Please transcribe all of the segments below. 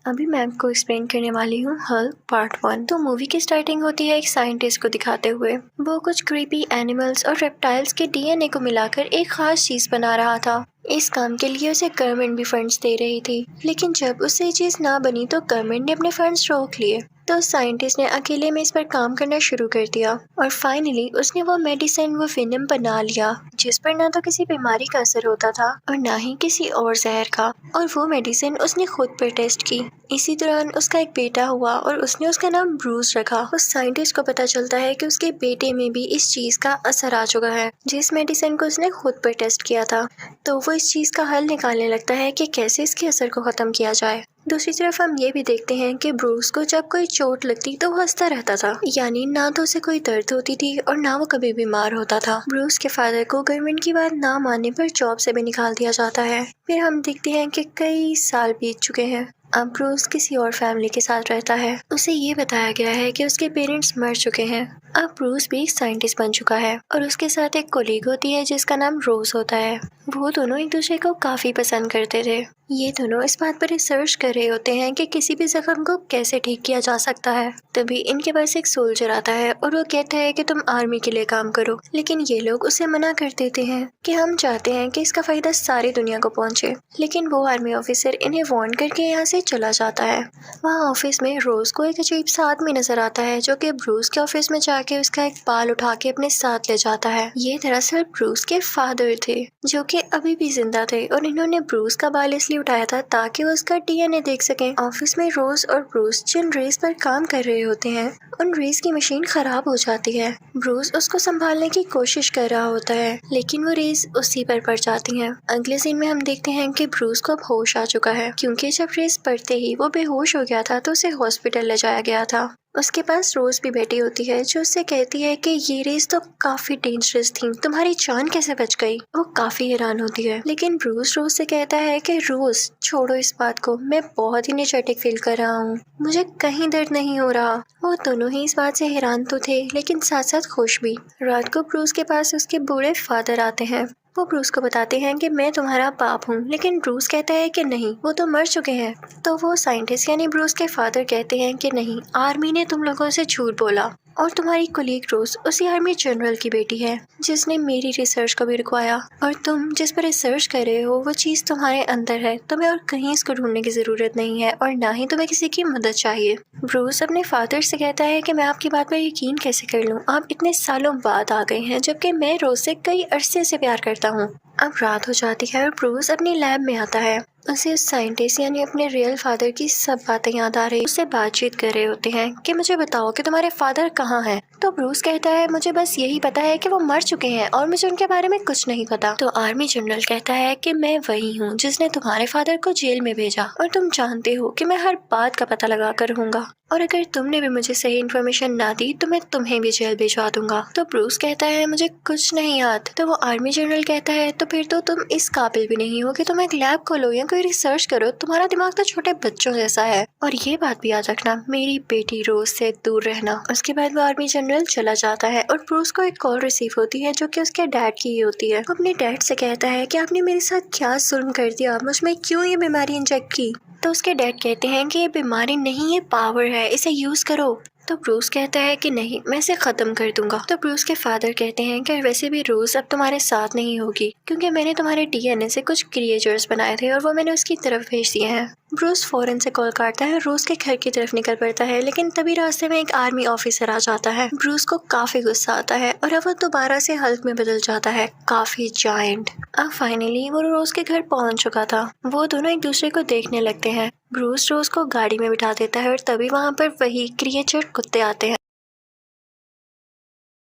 अभी मैं आपको एक्सप्लेन करने वाली हूँ हल्क पार्ट 1। तो मूवी की स्टार्टिंग होती है एक साइंटिस्ट को दिखाते हुए। वो कुछ क्रीपी एनिमल्स और रेप्टाइल्स के डीएनए को मिलाकर एक खास चीज बना रहा था। इस काम के लिए उसे गवर्नमेंट भी फंड्स दे रही थी, लेकिन जब उससे ये चीज ना बनी तो गवर्नमेंट ने अपने फंड्स रोक लिए। तो साइंटिस्ट ने अकेले में इस पर काम करना शुरू कर दिया और फाइनली उसने वो मेडिसिन, वो वेनम बना लिया जिस पर ना तो किसी बीमारी का असर होता था और ना ही किसी और जहर का। और वो मेडिसिन उसने खुद पर टेस्ट की। इसी दौरान उसका एक बेटा हुआ और उसने उसका नाम ब्रूस रखा। उस साइंटिस्ट को पता चलता है कि उसके बेटे में भी इस चीज का असर आ चुका है जिस मेडिसिन को उसने खुद पर टेस्ट किया था। तो वो इस चीज का हल निकालने लगता है कि कैसे इसके असर को खत्म किया जाए। दूसरी तरफ हम ये भी देखते हैं कि ब्रूस को जब कोई चोट लगती तो वो हंसता रहता था, यानी ना तो उसे कोई दर्द होती थी और ना वो कभी बीमार होता था। ब्रूस के फादर को गवर्नमेंट की बात ना मानने पर जॉब से भी निकाल दिया जाता है। फिर हम देखते हैं कि कई साल बीत चुके हैं। अब ब्रूस किसी और फैमिली के साथ रहता है। उसे ये बताया गया है कि उसके पेरेंट्स मर चुके हैं। अब ब्रूस भी एक साइंटिस्ट बन चुका है और उसके साथ एक कोलीग होती है जिसका नाम रोज होता है। वो दोनों एक दूसरे को काफी पसंद करते थे। ये दोनों इस बात पर रिसर्च कर रहे होते हैं कि किसी भी जख्म को कैसे ठीक किया जा सकता है। तभी इनके पास एक सोल्जर आता है और वो कहता है कि तुम आर्मी के लिए काम करो, लेकिन ये लोग उसे मना कर देते हैं कि हम चाहते हैं कि इसका फायदा सारी दुनिया को पहुंचे। लेकिन वो आर्मी ऑफिसर इन्हें वार्न करके यहाँ से चला जाता है। वहाँ ऑफिस में रोज को एक अजीब सा आदमी नजर आता है जो कि ब्रूस के ऑफिस में जाके उसका एक बाल उठा के अपने साथ ले जाता है। ये दरअसल ब्रूस के फादर थे जो कि अभी भी जिंदा थे और इन्होंने ब्रूस का बाल इसलिए उठाया था ताकि वो उसका डीएनए देख सकें। ऑफिस में रोज और ब्रूस जिन रेस पर काम कर रहे होते हैं उन रेस की मशीन खराब हो जाती है। ब्रूस उसको संभालने की कोशिश कर रहा होता है लेकिन वो रेस उसी पर पड़ जाती है। अगले सीन में हम देखते हैं कि ब्रूस को अब होश आ चुका है, क्योंकि जब रेस पड़ते ही वो बेहोश हो गया था तो उसे हॉस्पिटल ले जाया गया था। उसके पास रोज भी बैठी होती है जो उससे कहती है कि ये रेस तो काफी डेंजरस थी, तुम्हारी जान कैसे बच गई। वो काफी हैरान होती है, लेकिन ब्रूस रोज से कहता है कि रोज छोड़ो इस बात को, मैं बहुत ही एनर्जेटिक फील कर रहा हूँ, मुझे कहीं दर्द नहीं हो रहा। वो दोनों ही इस बात से हैरान तो थे लेकिन साथ साथ खुश भी। रात को ब्रूस के पास उसके बूढ़े फादर आते हैं। वो ब्रूस को बताते हैं कि मैं तुम्हारा बाप हूँ, लेकिन ब्रूस कहता है कि नहीं, वो तो मर चुके हैं। तो वो साइंटिस्ट यानी ब्रूस के फादर कहते हैं कि नहीं, आर्मी ने तुम लोगों से झूठ बोला और तुम्हारी कोलीग रोज उसी आर्मी जनरल की बेटी है जिसने मेरी रिसर्च को भी रुकवाया, और तुम जिस पर रिसर्च कर रहे हो वो चीज तुम्हारे अंदर है, तुम्हें और कहीं इसको ढूंढने की जरूरत नहीं है और ना ही तुम्हें किसी की मदद चाहिए। ब्रूस अपने फादर से कहता है कि मैं आपकी बात पर यकीन कैसे कर लूं, आप इतने सालों बाद आ गए हैं जबकि मैं रोज से कई अरसे से प्यार करता हूँ। अब रात हो जाती है और ब्रूस अपनी लैब में आता है। उसे उस साइंटिस्ट यानी अपने रियल फादर की सब बातें याद आ रही। उससे बातचीत कर रहे होते हैं कि मुझे बताओ कि तुम्हारे फादर कहाँ हैं। तो ब्रूस कहता है मुझे बस यही पता है कि वो मर चुके हैं और मुझे उनके बारे में कुछ नहीं पता। तो आर्मी जनरल कहता है कि मैं वही हूँ जिसने तुम्हारे फादर को जेल में भेजा और तुम जानते हो कि मैं हर बात का पता लगा कर रहूंगा, और अगर तुमने भी मुझे सही इन्फॉर्मेशन ना दी तो मैं तुम्हें भी जेल भिजवा दूंगा। तो ब्रूस कहता है मुझे कुछ नहीं याद। तो वो आर्मी जनरल कहता है तो फिर तो तुम इस काबिल भी नहीं हो कि तुम एक लैब खोलो या कोई रिसर्च करो, तुम्हारा दिमाग तो छोटे बच्चों जैसा है, और ये बात भी याद रखना, मेरी बेटी रोज से दूर रहना। उसके बाद वो आर्मी जनरल चला जाता है और ब्रूस को एक कॉल रिसीव होती है जो कि उसके डैड की ही होती है। वो अपने डैड से कहता है कि आपने मेरे साथ क्या जुल्म कर दिया, मुझ में क्यों ये बीमारी इंजेक्ट की। तो उसके डैड कहते हैं कि ये बीमारी नहीं, ये पावर है, इसे यूज करो। तो ब्रूस कहता है कि नहीं, मैं इसे खत्म कर दूंगा। तो ब्रूस के फादर कहते हैं कि वैसे भी रोज अब तुम्हारे साथ नहीं होगी, क्योंकि मैंने तुम्हारे डीएनए से कुछ क्रिएचर्स बनाए थे और वो मैंने उसकी तरफ भेज दिए हैं। ब्रूस फौरन से कॉल काटता है, रोज के घर की तरफ निकल पड़ता है, लेकिन तभी रास्ते में एक आर्मी ऑफिसर आ जाता है। ब्रूस को काफी गुस्सा आता है और अब वो दोबारा से हल्क में बदल जाता है, काफी जायंट। अब फाइनली वो रोज के घर पहुंच चुका था। वो दोनों एक दूसरे को देखने लगते हैं। ब्रूस रोज को गाड़ी में बिठा देता है और तभी वहाँ पर वही क्रिएचर कुत्ते आते हैं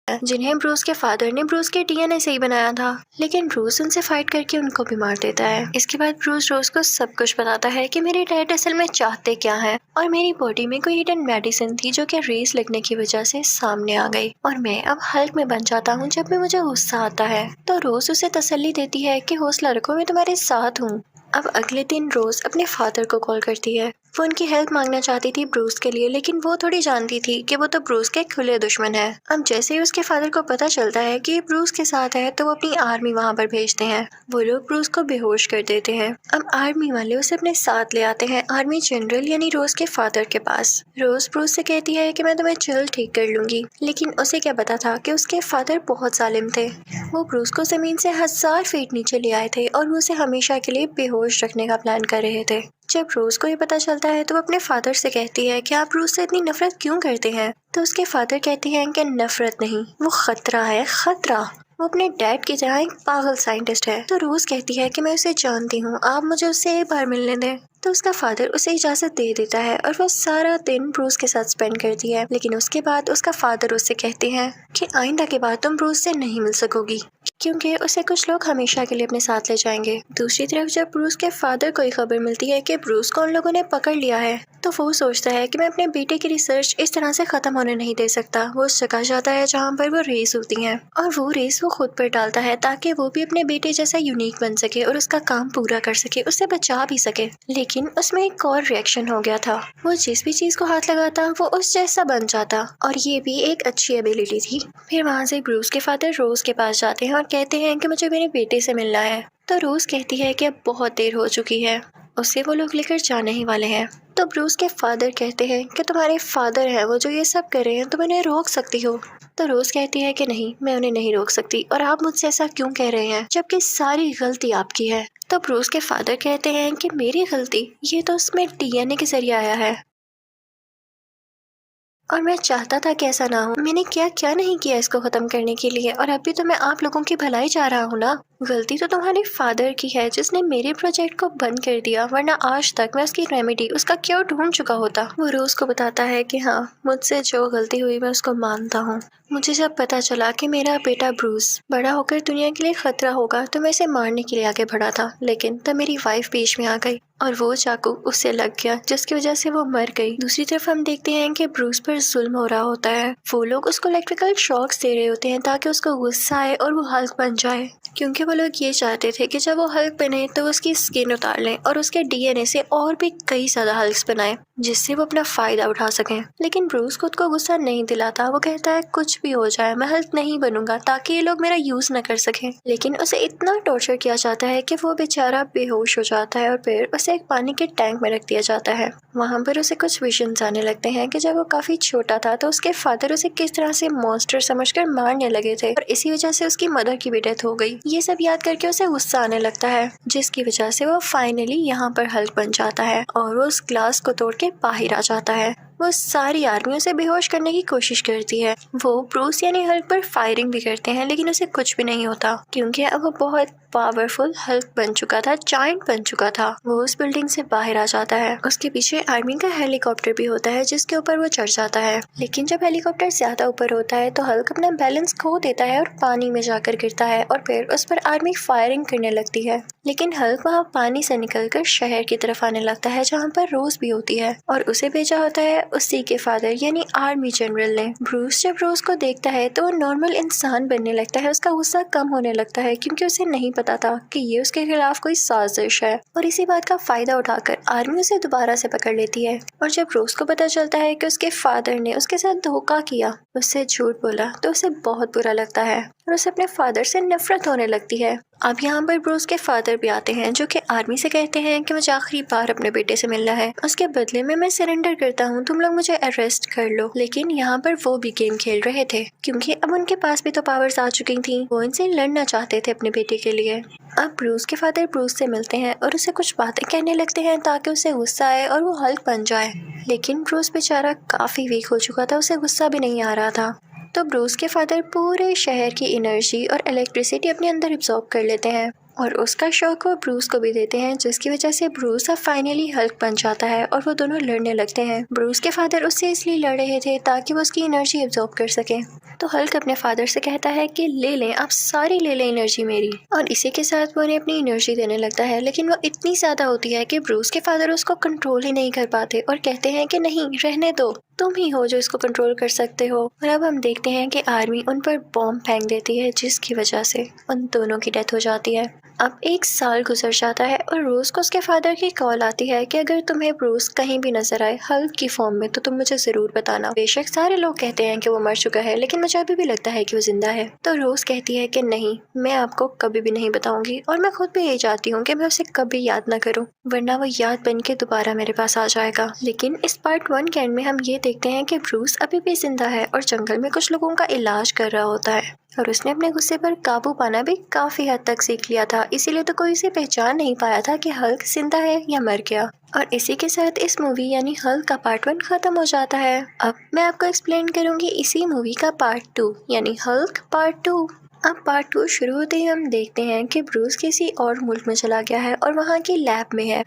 जिन्हें ब्रूस के फादर ने ब्रूस के डीएनए से ही बनाया था, लेकिन ब्रूस उनसे फाइट करके उनको भी मार देता है। इसके बाद ब्रूस रोज को सब कुछ बताता है कि मेरे डैड असल में चाहते क्या है, और मेरी बॉडी में कोई हिडन मेडिसिन थी जो कि रेस लगने की वजह से सामने आ गई, और मैं अब हल्क में बन जाता हूँ जब भी मुझे गुस्सा आता है। तो रोज उसे तसल्ली देती है कि हौसला रखो, मैं तुम्हारे साथ हूँ। अब अगले दिन रोज अपने फादर को कॉल करती है। वो उनकी हेल्प मांगना चाहती थी ब्रूस के लिए, लेकिन वो थोड़ी जानती थी कि वो तो ब्रूस के खुले दुश्मन है। अब जैसे ही उसके फादर को पता चलता है कि ये ब्रूस के साथ है तो वो अपनी आर्मी वहाँ पर भेजते हैं। वो लोग ब्रूस को बेहोश कर देते हैं। अब आर्मी वाले उसे अपने साथ ले आते हैं आर्मी जनरल यानी रोज के फादर के पास। रोज ब्रूस से कहती है कि मैं तुम्हें जल्द ठीक कर लूंगी, लेकिन उसे क्या पता था कि उसके फादर बहुत जालिम थे। वो ब्रूस को जमीन से 1000 फीट नीचे ले आए थे और वो उसे हमेशा के लिए बेहोश रखने का प्लान कर रहे थे। जब रोज को ये पता चलता है तो वो अपने फादर से कहती है कि आप रोज से इतनी नफरत क्यों करते हैं। तो उसके फादर कहते हैं कि नफरत नहीं, वो खतरा है, खतरा। वो अपने डैड की तरह एक पागल साइंटिस्ट है। तो रोज कहती है कि मैं उसे जानती हूँ, आप मुझे उससे एक बार मिलने दें। तो उसका फादर उसे इजाजत दे देता है और वो सारा दिन ब्रूस के साथ स्पेंड करती है। लेकिन उसके बाद उसका फादर उससे कहते हैं कि आइंदा के बाद तुम ब्रूस से नहीं मिल सकोगी, क्योंकि उसे कुछ लोग हमेशा के लिए अपने साथ ले जाएंगे। दूसरी तरफ जब ब्रूस के फादर को खबर मिलती है कि ब्रूस को उन लोगों ने पकड़ लिया है, तो वो सोचता है कि मैं अपने बेटे की रिसर्च इस तरह से खत्म होने नहीं दे सकता। वो उस जगह जाता है जहाँ पर वो रेस होती है और वो रेस वो खुद पर डालता है ताकि वो भी अपने बेटे जैसा यूनिक बन सके और उसका काम पूरा कर सके, उसे बचा भी सके। लेकिन उसमें एक और रिएक्शन हो गया था। वो जिस भी चीज को हाथ लगाता वो उस जैसा बन जाता और ये भी एक अच्छी एबिलिटी थी। फिर वहाँ से ब्रूस के फादर रोज के पास जाते हैं और कहते हैं कि मुझे मेरे बेटे से मिलना है। तो रोज कहती है कि अब बहुत देर हो चुकी है, उसे वो लोग लेकर जाने ही वाले हैं। तो ब्रूस के फादर कहते हैं कि तुम्हारे फादर हैं वो जो ये सब कर रहे हैं, तुम इन्हें रोक सकती हो। तो रोज कहती है कि नहीं, मैं उन्हें नहीं रोक सकती और आप मुझसे ऐसा क्यों कह रहे हैं जबकि सारी गलती आपकी है। तो ब्रूस के फादर कहते हैं कि मेरी गलती, ये तो उसमें डीएनए के जरिए आया है और मैं चाहता था कि ऐसा ना हो। मैंने क्या क्या नहीं किया इसको खत्म करने के लिए, और अभी तो मैं आप लोगों की भलाई चाह रहा हूँ ना। गलती तो तुम्हारे फादर की है जिसने मेरे प्रोजेक्ट को बंद कर दिया, वरना आज तक मैं उसकी रेमेडी, उसका क्योर ढूंढ चुका होता। वो रोज को बताता है कि हाँ, मुझसे जो गलती हुई मैं उसको मानता हूँ। मुझे जब पता चला कि मेरा बेटा ब्रूस बड़ा होकर दुनिया के लिए खतरा होगा तो मैं इसे मारने के लिए आगे बढ़ा था, लेकिन तब मेरी वाइफ बीच में आ गई और वो चाकू उससे लग गया जिसकी वजह से वो मर गई। दूसरी तरफ हम देखते हैं कि ब्रूस पर जुल्म हो रहा होता है। वो लोग उसको इलेक्ट्रिकल शॉक्स दे रहे होते हैं ताकि उसको गुस्सा आए और वो हल्क बन जाए, क्योंकि वो लोग ये चाहते थे कि जब वो हल्क बने तो उसकी स्किन उतार लें और उसके डीएनए से और भी कई ज्यादा हल्क्स बनाए जिससे वो अपना फायदा उठा सकें। लेकिन ब्रूस खुद को गुस्सा नहीं दिलाता। वो कहता है कुछ भी हो जाए मैं हल्क नहीं बनूंगा ताकि ये लोग मेरा यूज न कर सकें। लेकिन उसे इतना टॉर्चर किया जाता है कि वो बेचारा बेहोश हो जाता है और फिर उसे एक पानी के टैंक में रख दिया जाता है। वहाँ पर उसे कुछ विजन्स आने लगते हैं कि जब वो काफी छोटा था तो उसके फादर उसे किस तरह से मॉन्स्टर समझकर मारने लगे थे और इसी वजह से उसकी मदर की भी डेथ हो गई। ये सब याद करके उसे गुस्सा आने लगता है, जिसकी वजह से वो फाइनली यहाँ पर हल्क बन जाता है और वो उस ग्लास को तोड़ के बाहर आ जाता है। वो सारी आर्मी उसे बेहोश करने की कोशिश करती है। वो ब्रूस यानी हल्क पर फायरिंग भी करते हैं, लेकिन उसे कुछ भी नहीं होता क्योंकि अब वो बहुत पावरफुल हल्क बन चुका था, जायंट बन चुका था। वो उस बिल्डिंग से बाहर आ जाता है। उसके पीछे आर्मी का हेलीकॉप्टर भी होता है जिसके ऊपर वो चढ़ जाता है, लेकिन जब हेलीकॉप्टर ज्यादा ऊपर होता है तो हल्क अपना बैलेंस खो देता है और पानी में जाकर गिरता है और फिर उस पर आर्मी फायरिंग करने लगती है। लेकिन हल्क वहाँ पानी से निकलकर शहर की तरफ आने लगता है जहाँ पर रोज भी होती है और उसे भेजा होता है उसी के फादर यानी आर्मी जनरल ने। ब्रूस जब रोज को देखता है तो वो नॉर्मल इंसान बनने लगता है। उसका गुस्सा कम होने लगता है क्योंकि उसे नहीं पता था कि ये उसके खिलाफ कोई साजिश है, और इसी बात का फायदा उठाकर आर्मी उसे दोबारा से पकड़ लेती है। और जब रोज को पता चलता है कि उसके फादर ने उसके साथ धोखा किया, उससे झूठ बोला, तो उसे बहुत बुरा लगता है और उसे अपने फादर से नफरत होने लगती है। अब यहाँ पर ब्रूस के फादर भी आते हैं जो कि आर्मी से कहते हैं कि मुझे आखिरी बार अपने बेटे से मिलना है, उसके बदले में मैं सरेंडर करता हूँ, तुम लोग मुझे अरेस्ट कर लो। लेकिन यहाँ पर वो भी गेम खेल रहे थे क्योंकि अब उनके पास भी तो पावर्स आ चुकी थी। वो इनसे लड़ना चाहते थे अपने बेटे के लिए। अब ब्रूस के फादर ब्रूस से मिलते हैं और उसे कुछ बातें कहने लगते हैं ताकि उसे गुस्सा आए और वो हल्क बन जाए। लेकिन ब्रूस बेचारा काफी वीक हो चुका था, उसे गुस्सा भी नहीं आ रहा था। तो ब्रूस के फादर पूरे शहर की एनर्जी और इलेक्ट्रिसिटी अपने अंदर एब्जॉर्ब कर लेते हैं और उसका शौक वो ब्रूस को भी देते हैं, जिसकी वजह से ब्रूस अब फाइनली हल्क बन जाता है और वो दोनों लड़ने लगते हैं। ब्रूस के फादर उससे इसलिए लड़ रहे थे ताकि वो उसकी एनर्जी एब्जॉर्ब कर सके। तो हल्क अपने फादर से कहता है कि ले लें, आप सारी ले लें एनर्जी मेरी, और इसी के साथ वो उन्हें अपनी एनर्जी देने लगता है। लेकिन वो इतनी ज्यादा होती है कि ब्रूस के फादर उसको कंट्रोल ही नहीं कर पाते और कहते हैं कि नहीं, रहने दो, तुम ही हो जो इसको कंट्रोल कर सकते हो। और अब हम देखते हैं कि आर्मी उन पर बॉम्ब फेंक देती है जिसकी वजह से उन दोनों की डेथ हो जाती है। अब 1 साल गुजर जाता है और रोज को उसके फादर की कॉल आती है कि अगर तुम्हें ब्रूस कहीं भी नजर आए हल्क की फॉर्म में तो तुम मुझे जरूर बताना। बेशक सारे लोग कहते हैं कि वो मर चुका है, लेकिन मुझे अभी भी लगता है कि वो जिंदा है। तो रोज कहती है कि नहीं, मैं आपको कभी भी नहीं बताऊंगी और मैं खुद भी यही चाहती हूँ कि मैं उसे कभी याद ना करूँ, वरना वो याद बन के दोबारा मेरे पास आ जाएगा। लेकिन इस पार्ट 1 के एंड में हम ये देखते हैं कि ब्रूस अभी भी जिंदा है और जंगल में कुछ लोगों का इलाज कर रहा होता है और उसने अपने गुस्से पर काबू पाना भी काफी हद तक सीख लिया था, इसीलिए तो कोई उसे पहचान नहीं पाया था कि हल्क जिंदा है या मर गया। और इसी के साथ इस मूवी यानी हल्क का पार्ट 1 खत्म हो जाता है। अब मैं आपको एक्सप्लेन करूंगी इसी मूवी का पार्ट 2 यानी हल्क पार्ट 2। अब पार्ट 2 शुरू होते ही हम देखते हैं कि ब्रूस किसी और मुल्क में चला गया है और वहाँ की लैब में है,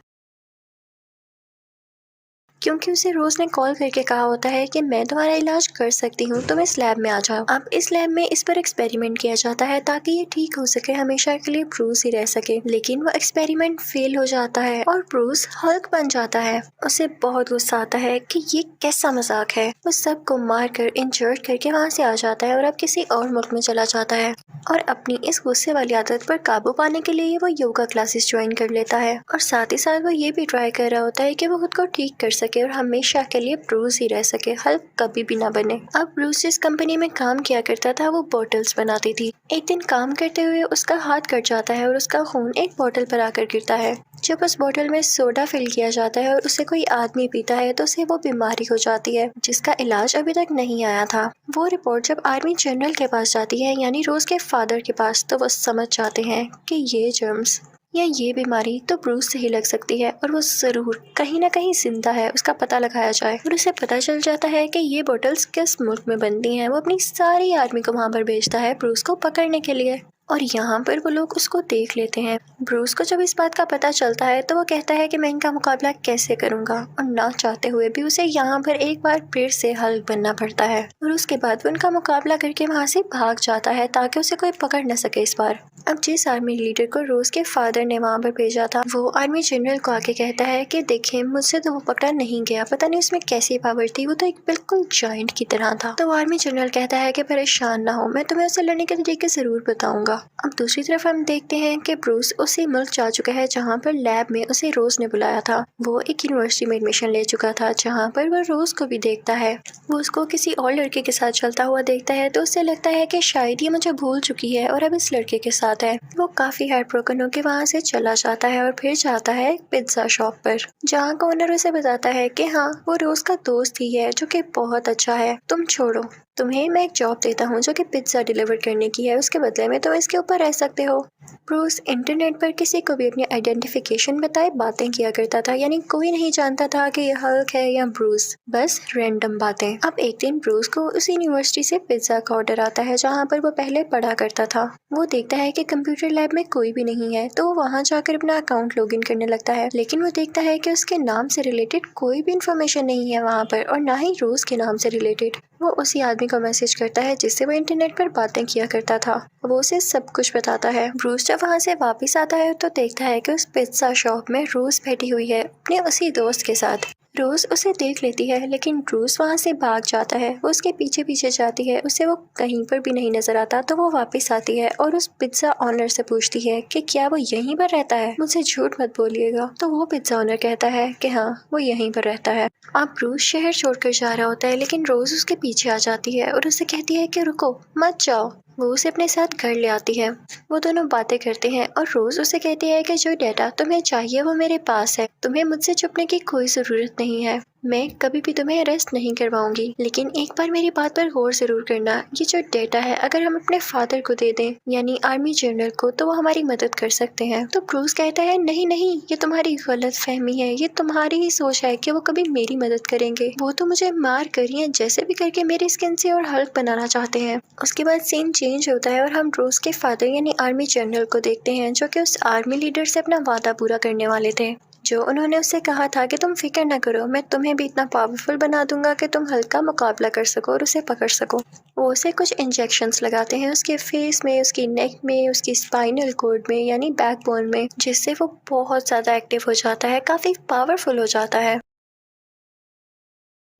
क्योंकि उसे रोज ने कॉल करके कहा होता है कि मैं तुम्हारा इलाज कर सकती हूँ, तुम इस लैब में आ जाओ। अब इस लैब में इस पर एक्सपेरिमेंट किया जाता है ताकि ये ठीक हो सके, हमेशा के लिए ब्रूस ही रह सके। लेकिन वो एक्सपेरिमेंट फेल हो जाता है और ब्रूस हल्क बन जाता है। उसे बहुत गुस्सा आता है कि ये कैसा मजाक है। वो सबको मार कर इंजर्ड करके वहाँ से आ जाता है और अब किसी और मुल्क में चला जाता है और अपनी इस गुस्से वाली आदत पर काबू पाने के लिए वो योगा क्लासेस ज्वाइन कर लेता है और साथ ही साथ वो ये भी ट्राई कर रहा होता है कि वो खुद को ठीक कर सके और हमेशा के लिए ब्रूस ही रह सके, हल्क कभी भी ना बने। अब ब्रूस जिस कंपनी में काम किया करता था वो बॉटल्स बनाती थी। एक दिन काम करते हुए उसका हाथ कट जाता है और उसका खून एक बोतल पर आकर गिरता है। जब उस बोतल में सोडा फिल किया जाता है और उसे कोई आदमी पीता है तो उसे वो बीमारी हो जाती है जिसका इलाज अभी तक नहीं आया था। वो रिपोर्ट जब आर्मी जनरल के पास जाती है यानी रोज के फादर के पास, तो वो समझ जाते हैं कि ये जर्म्स या ये बीमारी तो ब्रूस से ही लग सकती है और वो जरूर कहीं ना कहीं जिंदा है, उसका पता लगाया जाए। और उसे पता चल जाता है कि ये बोतल्स किस मुल्क में बनती हैं। वो अपनी सारी आर्मी को वहाँ पर भेजता है ब्रूस को पकड़ने के लिए और यहाँ पर वो लोग उसको देख लेते हैं। ब्रूस को जब इस बात का पता चलता है तो वो कहता है कि मैं इनका मुकाबला कैसे करूंगा और ना चाहते हुए भी उसे यहाँ पर एक बार फिर से हल्क बनना पड़ता है और उसके बाद वो उनका मुकाबला करके वहाँ से भाग जाता है ताकि उसे कोई पकड़ न सके इस बार। अब जिस आर्मी लीडर को रोज के फादर ने वहाँ पर भेजा था वो आर्मी जनरल को आके कहता है कि देखिए मुझसे तो वो पकड़ा नहीं गया, पता नहीं उसमें कैसी पावर थी, वो तो एक बिल्कुल जायंट की तरह था। तो आर्मी जनरल कहता है कि परेशान ना हो, मैं तुम्हें उसे लड़ने के तरीके जरूर बताऊंगा। अब दूसरी तरफ हम देखते हैं कि ब्रूस उसी मुल्क जा चुका है जहाँ पर लैब में उसे रोज ने बुलाया था। वो एक यूनिवर्सिटी में एडमिशन ले चुका था जहाँ पर वो रोज को भी देखता है। वो उसको किसी और लड़के के साथ चलता हुआ देखता है तो उसे लगता है कि शायद ये मुझे भूल चुकी है और अब इस लड़के के साथ है। वो काफी हार्ट ब्रोकन होकर वहाँ से चला जाता है और फिर जाता है पिज्जा शॉप पर, जहाँ का ओनर उसे बताता है कि हाँ वो रोज का दोस्त ही है जो कि बहुत अच्छा है, तुम छोड़ो, तुम्हें मैं एक जॉब देता हूँ जो कि पिज्जा डिलीवर करने की है, उसके बदले में तुम इसके ऊपर रह सकते हो। ब्रूस इंटरनेट पर किसी को भी अपनी आइडेंटिफिकेशन बताए बातें किया करता था, यानी कोई नहीं जानता था कि यह हल्क है या ब्रूस, बस रैंडम बातें। अब एक दिन ब्रूस को उस यूनिवर्सिटी से पिज्जा का ऑर्डर आता है जहाँ पर वो पहले पढ़ा करता था। वो देखता है कि कंप्यूटर लैब में कोई भी नहीं है तो वो वहाँ जाकर अपना अकाउंट लॉगिन करने लगता है, लेकिन वो देखता है कि उसके नाम से रिलेटेड कोई भी इंफॉर्मेशन नहीं है वहाँ पर और ना ही रोज के नाम से रिलेटेड। वो उसी आदमी को मैसेज करता है जिससे वो इंटरनेट पर बातें किया करता था। वो उसे सब कुछ बताता है। ब्रूस जब वहाँ से वापस आता है तो देखता है कि उस पिज्जा शॉप में रोज बैठी हुई है अपने उसी दोस्त के साथ। रोज उसे देख लेती है लेकिन ब्रूस वहाँ से भाग जाता है। वो उसके पीछे पीछे जाती है, उसे वो कहीं पर भी नहीं नजर आता तो वो वापस आती है और उस पिज्जा ऑनर से पूछती है कि क्या वो यहीं पर रहता है, मुझसे झूठ मत बोलिएगा। तो वो पिज्जा ऑनर कहता है कि हाँ वो यहीं पर रहता है। अब ब्रूस शहर छोड़कर जा रहा होता है लेकिन रोज उसके पीछे आ जाती है और उसे कहती है कि रुको मत जाओ। वो उसे अपने साथ घर ले आती है। वो दोनों बातें करते हैं और रोज उसे कहती है कि जो डेटा तुम्हें चाहिए वो मेरे पास है, तुम्हें मुझसे छुपने की कोई जरूरत नहीं है, मैं कभी भी तुम्हें अरेस्ट नहीं करवाऊंगी, लेकिन एक बार मेरी बात पर गौर जरूर करना, ये जो डेटा है अगर हम अपने फादर को दे दें यानी आर्मी जनरल को तो वो हमारी मदद कर सकते हैं। तो ब्रूस कहता है नहीं नहीं, ये तुम्हारी गलत फहमी है, ये तुम्हारी ही सोच है कि वो कभी मेरी मदद करेंगे, वो तो मुझे मार कर या जैसे भी करके मेरी स्किन से और हल्क बनाना चाहते हैं। उसके बाद सीन चेंज होता है और हम ब्रूस के फादर यानी आर्मी जनरल को देखते हैं जो कि उस आर्मी लीडर से अपना वादा पूरा करने वाले थे, जो उन्होंने उससे कहा था कि तुम फिक्र ना करो, मैं तुम्हें भी इतना पावरफुल बना दूंगा कि तुम हल्क का मुकाबला कर सको और उसे पकड़ सको। वो उसे कुछ इंजेक्शंस लगाते हैं उसके फेस में, उसकी नेक में, उसकी स्पाइनल कॉर्ड में यानी बैकबोन में, जिससे वो बहुत ज्यादा एक्टिव हो जाता है, काफी पावरफुल हो जाता है।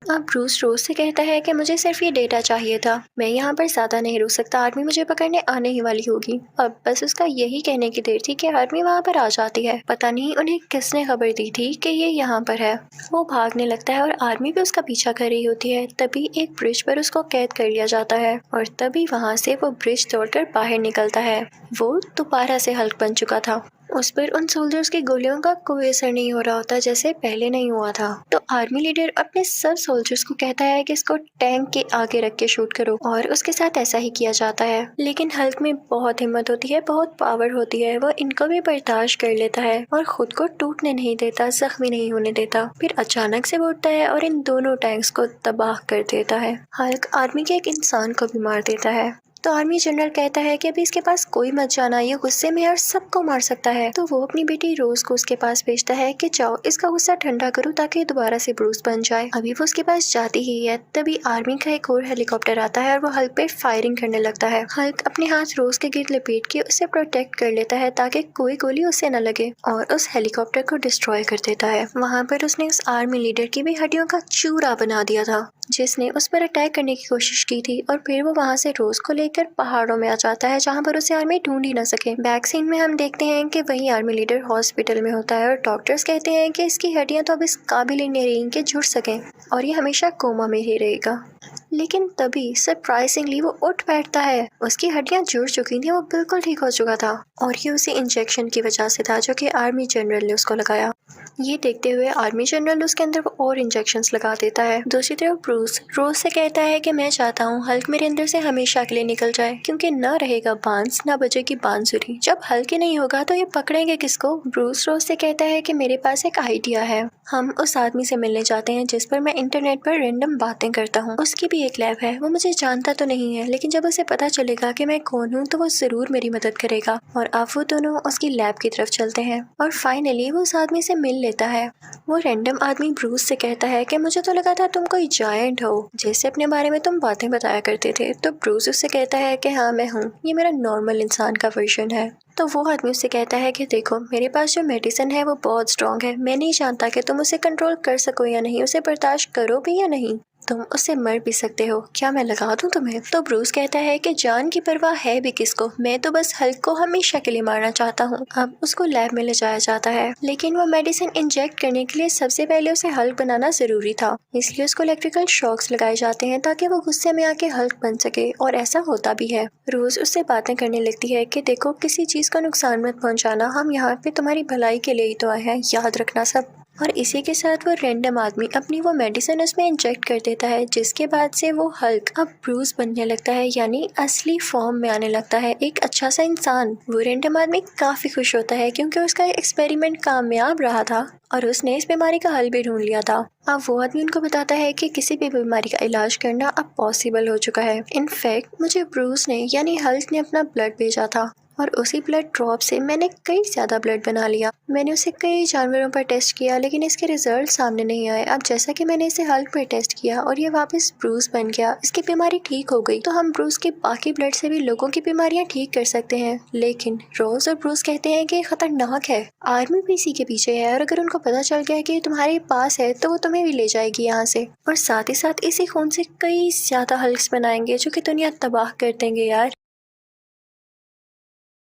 अब ब्रूस रोज से कहता है कि मुझे सिर्फ ये डेटा चाहिए था, मैं यहाँ पर ज्यादा नहीं रुक सकता, आर्मी मुझे पकड़ने आने ही वाली होगी। अब बस उसका यही कहने की देर थी कि आर्मी वहाँ पर आ जाती है। पता नहीं उन्हें किसने खबर दी थी कि ये यहाँ पर है। वो भागने लगता है और आर्मी भी उसका पीछा कर रही होती है। तभी एक ब्रिज पर उसको कैद कर लिया जाता है और तभी वहाँ से वो ब्रिज तोड़कर बाहर निकलता है। वो दोबारा से हल्क बन चुका था। उस पर उन सोल्जर्स की गोलियों का कोई असर नहीं हो रहा होता जैसे पहले नहीं हुआ था। तो आर्मी लीडर अपने सब सोल्जर्स को कहता है कि इसको टैंक के आगे रख के शूट करो और उसके साथ ऐसा ही किया जाता है। लेकिन हल्क में बहुत हिम्मत होती है, बहुत पावर होती है, वो इनको भी बर्दाश्त कर लेता है और खुद को टूटने नहीं देता, जख्मी नहीं होने देता। फिर अचानक से वो उठता है और इन दोनों टैंक्स को तबाह कर देता है। हल्क आर्मी के एक इंसान को भी मार देता है। तो आर्मी जनरल कहता है कि अभी इसके पास कोई मत जाना, ये गुस्से में और सबको मार सकता है। तो वो अपनी बेटी रोज को उसके पास भेजता है कि जाओ इसका गुस्सा ठंडा करो ताकि दोबारा से ब्रूस बन जाए। अभी वो उसके पास जाती ही है तभी आर्मी का एक और हेलीकॉप्टर आता है और वो हल्क पे फायरिंग करने लगता है। हल्क अपने हाथ रोज के गिर्द लपेट के उसे प्रोटेक्ट कर लेता है ताकि कोई गोली उससे न लगे और उस हेलीकॉप्टर को डिस्ट्रॉय कर देता है। वहाँ पर उसने उस आर्मी लीडर की भी हड्डियों का चूरा बना दिया था जिसने उस पर अटैक करने की कोशिश की थी। और फिर वो वहाँ से रोज को लेकर पहाड़ों में आ जाता है जहाँ पर उसे आर्मी ढूंढ ही न सके। बैक सीन में हम देखते हैं कि वही आर्मी लीडर हॉस्पिटल में होता है और डॉक्टर्स कहते हैं कि इसकी हड्डियां तो अब इस काबिल ही नहीं रही कि जुड़ सकें और ये हमेशा कोमा में ही रहेगा। लेकिन तभी सरप्राइजिंगली वो उठ बैठता है। उसकी हड्डियां जुड़ चुकी थी, वो बिल्कुल ठीक हो चुका था और ये उसी इंजेक्शन की वजह से था जो कि आर्मी जनरल ने उसको लगाया। ये देखते हुए आर्मी जनरल उसके अंदर और इंजेक्शंस लगा देता है। दूसरी तरफ ब्रूस रोज से कहता है कि मैं चाहता हूँ हल्क मेरे अंदर से हमेशा के लिए निकल जाए क्योंकि न रहेगा बांस न बजेगी बांसुरी। जब हल्क ही नहीं होगा तो ये पकड़ेंगे किसको। ब्रूस रोज से कहता है कि मेरे पास एक आइडिया है, हम उस आदमी से मिलने जाते हैं जिस पर मैं इंटरनेट पर रैंडम बातें करता हूँ। उसकी भी एक लैब है, वो मुझे जानता तो नहीं है लेकिन जब उसे पता चलेगा कि मैं कौन हूँ तो वो जरूर मेरी मदद करेगा। और अब वो दोनों उसकी लैब की तरफ चलते हैं और फाइनली वो उस आदमी से मिल लेता है। वो रैंडम आदमी ब्रूस से कहता है कि मुझे तो लगा था तुम कोई जायंट हो जैसे अपने बारे में तुम बातें बताया करते थे। तो ब्रूस उससे कहता है कि हाँ मैं हूँ, ये मेरा नॉर्मल इंसान का वर्जन है। तो वो आदमी उससे कहता है कि देखो मेरे पास जो मेडिसिन है वो बहुत स्ट्रॉन्ग है, मैं नहीं जानता कि तुम उसे कंट्रोल कर सको या नहीं, उसे बर्दाश्त करो भी या नहीं, तुम उससे मर भी सकते हो, क्या मैं लगा दूं तुम्हें। तो ब्रूस कहता है कि जान की परवाह है भी किसको, मैं तो बस हल्क को हमेशा के लिए मारना चाहता हूँ। अब उसको लैब में ले जाया जाता है लेकिन वो मेडिसिन इंजेक्ट करने के लिए सबसे पहले उसे हल्क बनाना जरूरी था, इसलिए उसको इलेक्ट्रिकल शॉक्स लगाए जाते हैं ताकि वो गुस्से में आके हल्क बन सके और ऐसा होता भी है। रोज उससे बातें करने लगती है कि देखो किसी चीज को नुकसान मत पहुंचाना, हम यहाँ पे तुम्हारी भलाई के लिए ही तो आए हैं, याद रखना सब। और इसी के साथ वो रैंडम आदमी अपनी वो मेडिसिन उसमें इंजेक्ट कर देता है जिसके बाद से वो हल्क अब ब्रूस बनने लगता है, यानी असली फॉर्म में आने लगता है, एक अच्छा सा इंसान। वो रैंडम आदमी काफी खुश होता है क्योंकि उसका एक्सपेरिमेंट कामयाब रहा था और उसने इस बीमारी का हल भी ढूंढ लिया था। अब वो आदमी उनको बताता है कि किसी भी बीमारी का इलाज करना अब पॉसिबल हो चुका है। इनफैक्ट मुझे ब्रूस ने यानी हल्क ने अपना ब्लड भेजा था और उसी ब्लड ड्रॉप से मैंने कई ज्यादा ब्लड बना लिया। मैंने उसे कई जानवरों पर टेस्ट किया लेकिन इसके रिजल्ट सामने नहीं आए। अब जैसा कि मैंने इसे हल्क पर टेस्ट किया और ये वापस ब्रूस बन गया, इसकी बीमारी ठीक हो गई, तो हम ब्रूस के बाकी ब्लड से भी लोगों की बीमारियां ठीक कर सकते हैं। लेकिन रोज और ब्रूस कहते हैं कि ये खतरनाक है, आर्मी भी इसी के पीछे है और अगर उनको पता चल गया कि तुम्हारे पास है तो वो तुम्हें भी ले जाएगी यहाँ से, और साथ ही साथ इसी खून से कई ज्यादा हल्क्स बनाएंगे जो कि दुनिया तबाह कर देंगे यार।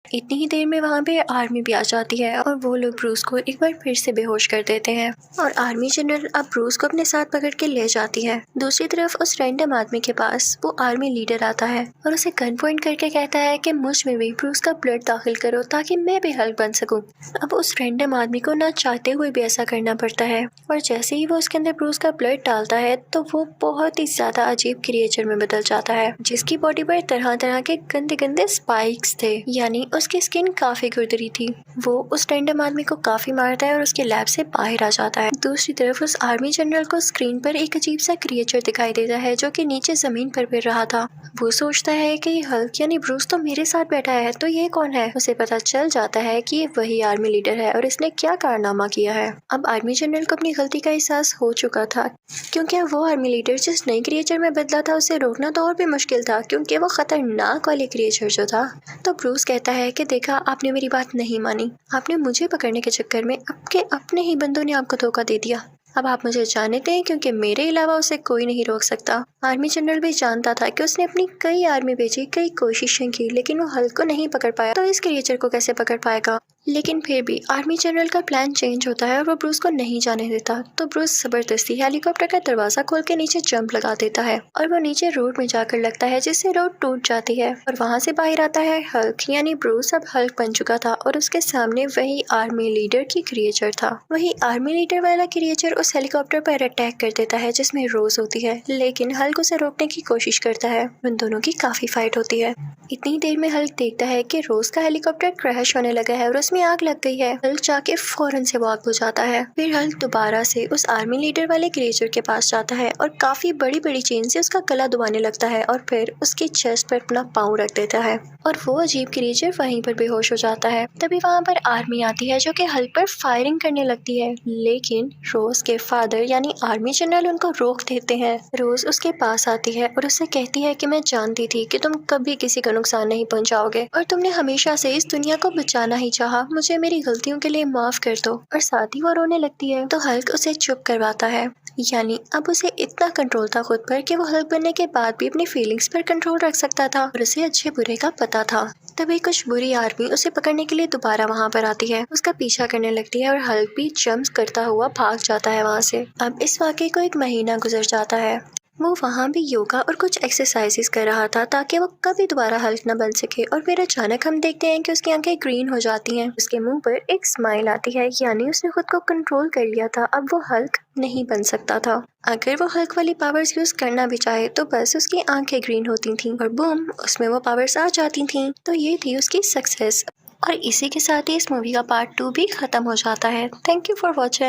इतनी ही देर में वहाँ पे आर्मी भी आ जाती है और वो लोग ब्रूस को एक बार फिर से बेहोश कर देते हैं और आर्मी जनरल अब ब्रूस को अपने साथ पकड़ के ले जाती है। दूसरी तरफ उस रैंडम आदमी के पास वो आर्मी लीडर आता है और उसे गन पॉइंट करके कहता है कि मुझ में भी ब्रूस का ब्लड दाखिल करो ताकि मैं भी हल्क बन सकूं। अब उस रैंडम आदमी को ना चाहते हुए भी ऐसा करना पड़ता है और जैसे ही वो उसके अंदर ब्रूस का ब्लड डालता है तो वो बहुत ही ज्यादा अजीब क्रिएचर में बदल जाता है जिसकी बॉडी पर तरह तरह के गंदे गंदे स्पाइक्स थे, यानी उसकी स्किन काफी खुरदरी थी। वो उस रैंडम आदमी को काफी मारता है और उसके लैब से बाहर आ जाता है। दूसरी तरफ उस आर्मी जनरल को स्क्रीन पर एक अजीब सा क्रिएचर दिखाई देता है जो कि नीचे जमीन पर गिर रहा था। वो सोचता है कि हल्क यानी ब्रूस तो मेरे साथ बैठा है, तो ये कौन है। उसे पता चल जाता है कि ये वही आर्मी लीडर है और इसने क्या कारनामा किया है। अब आर्मी जनरल को अपनी गलती का एहसास हो चुका था क्योंकि अब वो आर्मी लीडर जिस नई क्रिएचर में बदला था उसे रोकना तो और भी मुश्किल था क्योंकि वो खतरनाक वाले क्रिएचर जो था। तो ब्रूस कहता है कि देखा आपने मेरी बात नहीं मानी, आपने मुझे पकड़ने के चक्कर में आपके अपने ही बंदों ने आपको धोखा दे दिया। अब आप मुझे जाने दें क्योंकि मेरे अलावा उसे कोई नहीं रोक सकता। आर्मी जनरल भी जानता था कि उसने अपनी कई आर्मी भेजी, कई कोशिशें की, लेकिन वो हल्क को नहीं पकड़ पाया, तो इस क्रिएचर को कैसे पकड़ पाएगा। लेकिन फिर भी आर्मी जनरल का प्लान चेंज होता है और वो ब्रूस को नहीं जाने देता। तो ब्रूस जबरदस्ती हेलीकॉप्टर का दरवाजा खोल के नीचे जंप लगा देता है और वो नीचे रोड में जाकर लगता है, जिससे रोड टूट जाती है और वहाँ से बाहर आता है हल्क। यानी ब्रूस अब हल्क बन चुका था और उसके सामने वही आर्मी लीडर की क्रिएचर था। वही आर्मी लीडर वाला क्रिएचर उस हेलीकॉप्टर पर अटैक कर देता है जिसमें रोज होती है, लेकिन हल्क उसे रोकने की कोशिश करता है। उन दोनों की काफी फाइट होती है। इतनी देर में हल्क देखता है कि रोज का हेलीकॉप्टर क्रैश होने लगा है और उसमें आग लग गई है। हल्क जाके फौरन से वो आग बुझाता है। फिर हल्क दोबारा से उस आर्मी लीडर वाले क्रिएचर के पास जाता है और काफी बड़ी बड़ी चेन से उसका गला दबाने लगता है और फिर उसकी चेस्ट पर अपना पाँव रख देता है और वो अजीब क्रिएचर वहीं पर बेहोश हो जाता है। तभी वहाँ पर आर्मी आती है जो कि हल्क पर फायरिंग करने लगती है, लेकिन रोज के फादर यानी आर्मी जनरल उनको रोक देते हैं। रोज उसके पास आती है और उससे कहती है कि मैं जानती थी कि तुम कभी किसी को नुकसान नहीं पहुंचाओगे और तुमने हमेशा से इस दुनिया को बचाना ही चाहा। मुझे मेरी गलतियों के लिए माफ कर दो। और साथ ही वो रोने लगती है तो हल्क उसे चुप करवाता है। यानी अब उसे इतना कंट्रोल था खुद पर कि वो हल्क बनने के बाद भी अपनी फीलिंग्स पर कंट्रोल रख सकता था और उसे अच्छे बुरे का पता था। तभी कुछ बुरी आर्मी उसे पकड़ने के लिए दोबारा वहाँ पर आती है, उसका पीछा करने लगती है और हल्क भी जंप करता हुआ भाग जाता है वहाँ से। अब इस वाक़ये को 1 महीना गुजर जाता है। वो वहाँ भी योगा और कुछ एक्सरसाइजेस कर रहा था ताकि वो कभी दोबारा हल्क न बन सके। और फिर अचानक हम देखते हैं कि उसकी आंखें ग्रीन हो जाती हैं, उसके मुंह पर एक स्माइल आती है, यानी उसने खुद को कंट्रोल कर लिया था। अब वो हल्क नहीं बन सकता था। अगर वो हल्क वाली पावर्स यूज करना भी चाहे तो बस उसकी आंखें ग्रीन होती थीं और बूम उसमें वो पावर्स आ जाती थीं। तो ये थी उसकी सक्सेस। और इसी के साथ ही इस मूवी का पार्ट 2 भी खत्म हो जाता है। Thank you for watching.